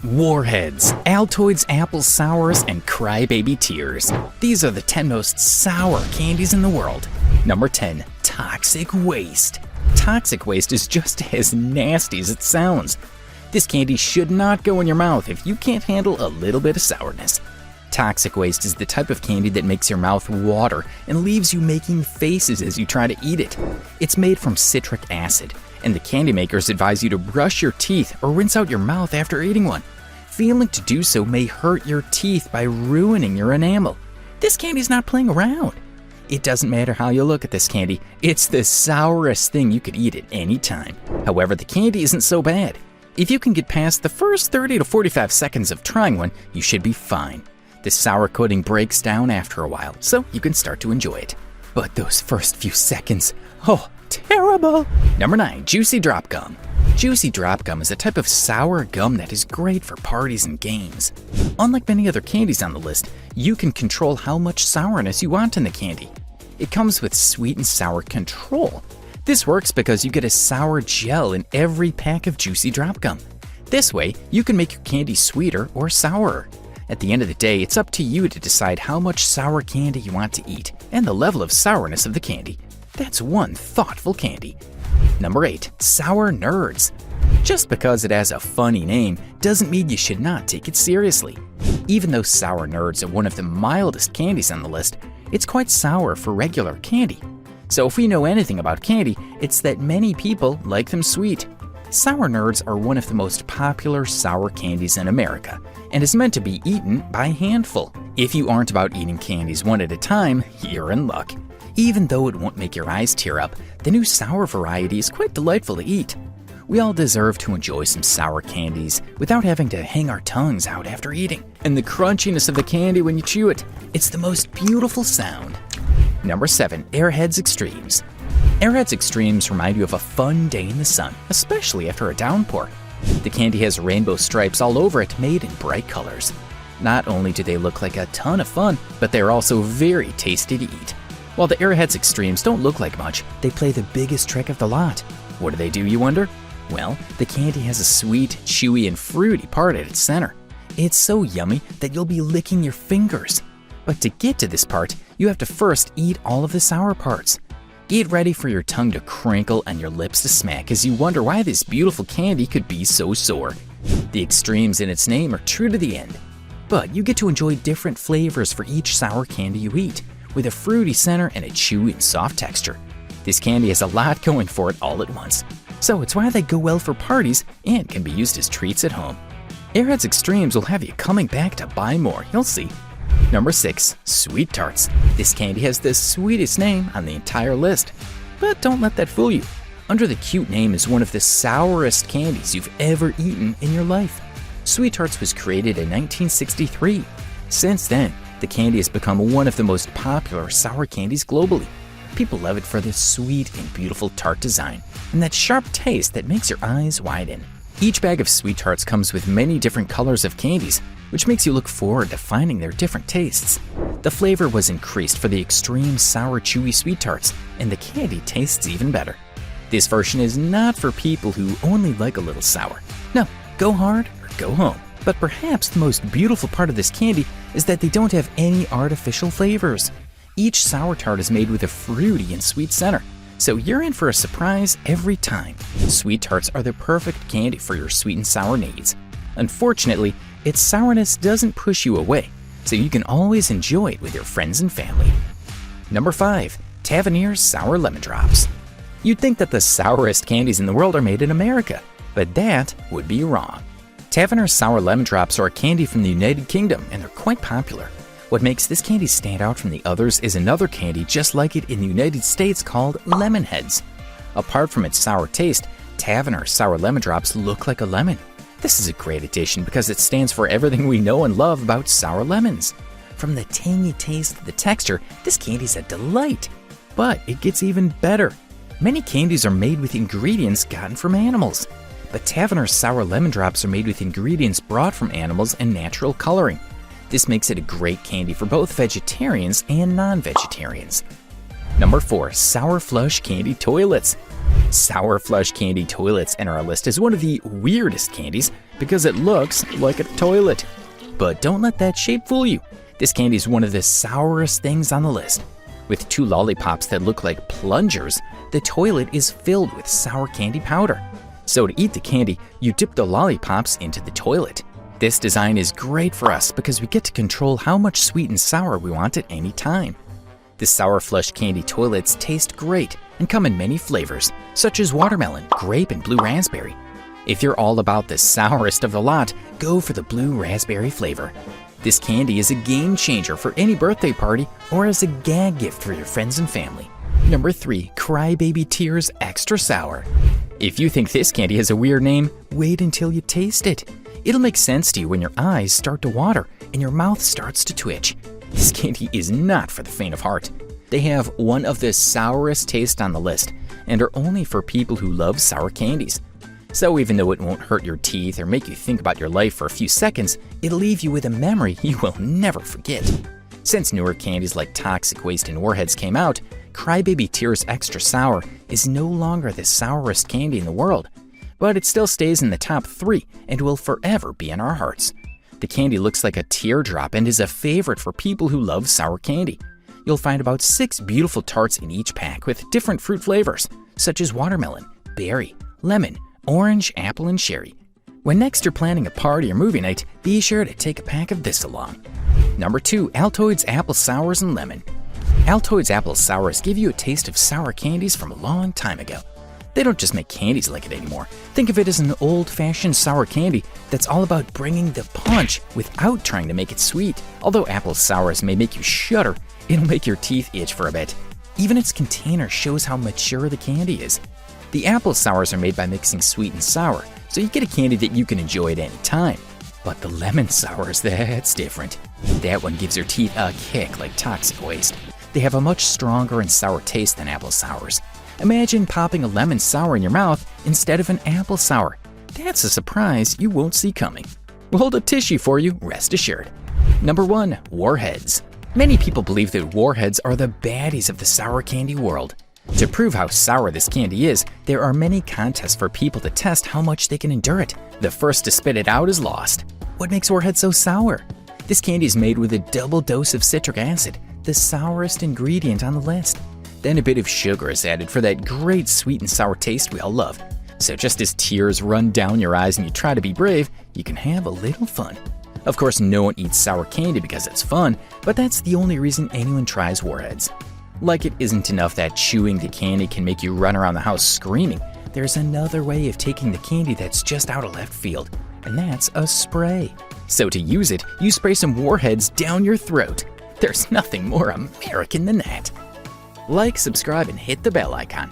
Warheads, Altoids apple sours, and crybaby tears. These are the 10 most sour candies in the world. Number 10. Toxic waste. Toxic waste is just as nasty as it sounds. This candy should not go in your mouth if you can't handle a little bit of sourness. Toxic waste is the type of candy that makes your mouth water and leaves you making faces as you try to eat it. It's made from citric acid, and the candy makers advise you to brush your teeth or rinse out your mouth after eating one. Failing to do so may hurt your teeth by ruining your enamel. This candy's not playing around. It doesn't matter how you look at this candy, it's the sourest thing you could eat at any time. However, the candy isn't so bad. If you can get past the first 30 to 45 seconds of trying one, you should be fine. The sour coating breaks down after a while, so you can start to enjoy it. But those first few seconds, oh, terrible! Number 9. Juicy Drop Gum. Juicy Drop Gum is a type of sour gum that is great for parties and games. Unlike many other candies on the list, you can control how much sourness you want in the candy. It comes with sweet and sour control. This works because you get a sour gel in every pack of Juicy Drop Gum. This way, you can make your candy sweeter or sourer. At the end of the day, it's up to you to decide how much sour candy you want to eat and the level of sourness of the candy. That's one thoughtful candy. Number 8. Sour Nerds. Just because it has a funny name doesn't mean you should not take it seriously. Even though Sour Nerds are one of the mildest candies on the list, it's quite sour for regular candy. So if we know anything about candy, it's that many people like them sweet. Sour Nerds are one of the most popular sour candies in America and is meant to be eaten by handful. If you aren't about eating candies one at a time, you're in luck. Even though it won't make your eyes tear up, the new sour variety is quite delightful to eat. We all deserve to enjoy some sour candies without having to hang our tongues out after eating. And the crunchiness of the candy when you chew it, it's the most beautiful sound. Number 7. Airheads Extremes. Airheads Extremes remind you of a fun day in the sun, especially after a downpour. The candy has rainbow stripes all over it made in bright colors. Not only do they look like a ton of fun, but they're also very tasty to eat. While the Airheads Extremes don't look like much, they play the biggest trick of the lot. What do they do, you wonder? Well, the candy has a sweet, chewy, and fruity part at its center. It's so yummy that you'll be licking your fingers. But to get to this part, you have to first eat all of the sour parts. Get ready for your tongue to crinkle and your lips to smack as you wonder why this beautiful candy could be so sore. The extremes in its name are true to the end. But you get to enjoy different flavors for each sour candy you eat, with a fruity center and a chewy and soft texture. This candy has a lot going for it all at once. So it's why they go well for parties and can be used as treats at home. Airheads Extremes will have you coming back to buy more, you'll see. Number 6. Sweet Tarts. This candy has the sweetest name on the entire list. But don't let that fool you. Under the cute name is one of the sourest candies you've ever eaten in your life. Sweet Tarts was created in 1963. Since then, the candy has become one of the most popular sour candies globally. People love it for this sweet and beautiful tart design and that sharp taste that makes your eyes widen. Each bag of Sweet Tarts comes with many different colors of candies, which makes you look forward to finding their different tastes. The flavor was increased for the extreme sour chewy Sweet Tarts, and the candy tastes even better. This version is not for people who only like a little sour. No, go hard or go home. But perhaps the most beautiful part of this candy is that they don't have any artificial flavors. Each sour tart is made with a fruity and sweet center, so you're in for a surprise every time. Sweet Tarts are the perfect candy for your sweet and sour needs. Unfortunately, its sourness doesn't push you away, so you can always enjoy it with your friends and family. Number 5. Taverniers Sour Lemon Drops. You'd think that the sourest candies in the world are made in America, but that would be wrong. Taverniers Sour Lemon Drops are a candy from the United Kingdom, and they're quite popular. What makes this candy stand out from the others is another candy just like it in the United States called Lemon Heads. Apart from its sour taste, Taverniers Sour Lemon Drops look like a lemon. This is a great addition because it stands for everything we know and love about sour lemons. From the tangy taste to the texture, this candy's a delight. But it gets even better. Many candies are made with ingredients gotten from animals. But Taverniers Sour Lemon Drops are made with ingredients brought from animals and natural coloring. This makes it a great candy for both vegetarians and non-vegetarians. Number 4. Sour Flush Candy Toilets. Sour Flush Candy Toilets enter our list as one of the weirdest candies because it looks like a toilet. But don't let that shape fool you. This candy is one of the sourest things on the list. With 2 lollipops that look like plungers, the toilet is filled with sour candy powder. So to eat the candy, you dip the lollipops into the toilet. This design is great for us because we get to control how much sweet and sour we want at any time. The Sour Flush Candy Toilets taste great and come in many flavors, such as watermelon, grape, and blue raspberry. If you're all about the sourest of the lot, go for the blue raspberry flavor. This candy is a game changer for any birthday party or as a gag gift for your friends and family. Number 3. Crybaby Tears Extra Sour. If you think this candy has a weird name, wait until you taste it. It'll make sense to you when your eyes start to water and your mouth starts to twitch. This candy is not for the faint of heart. They have one of the sourest tastes on the list and are only for people who love sour candies. So even though it won't hurt your teeth or make you think about your life for a few seconds, it'll leave you with a memory you will never forget. Since newer candies like Toxic Waste and Warheads came out, Crybaby Tears Extra Sour is no longer the sourest candy in the world. But it still stays in the top 3 and will forever be in our hearts. The candy looks like a teardrop and is a favorite for people who love sour candy. You'll find about 6 beautiful tarts in each pack with different fruit flavors, such as watermelon, berry, lemon, orange, apple, and cherry. When next you're planning a party or movie night, be sure to take a pack of this along. Number 2. Altoids Apple Sours and Lemon. Altoids Apple Sours give you a taste of sour candies from a long time ago. They don't just make candies like it anymore. Think of it as an old-fashioned sour candy that's all about bringing the punch without trying to make it sweet. Although apple sours may make you shudder, it'll make your teeth itch for a bit. Even its container shows how mature the candy is. The apple sours are made by mixing sweet and sour, so you get a candy that you can enjoy at any time. But the lemon sours, that's different. That one gives your teeth a kick like Toxic Waste. They have a much stronger and sour taste than apple sours. Imagine popping a lemon sour in your mouth instead of an apple sour. That's a surprise you won't see coming. We'll hold a tissue for you, rest assured. Number 1. Warheads. Many people believe that Warheads are the baddies of the sour candy world. To prove how sour this candy is, there are many contests for people to test how much they can endure it. The first to spit it out is lost. What makes Warheads so sour? This candy is made with a double dose of citric acid, the sourest ingredient on the list. Then a bit of sugar is added for that great sweet and sour taste we all love. So just as tears run down your eyes and you try to be brave, you can have a little fun. Of course, no one eats sour candy because it's fun, but that's the only reason anyone tries Warheads. Like it isn't enough that chewing the candy can make you run around the house screaming, there's another way of taking the candy that's just out of left field, and that's a spray. So to use it, you spray some Warheads down your throat. There's nothing more American than that. Like, subscribe, and hit the bell icon.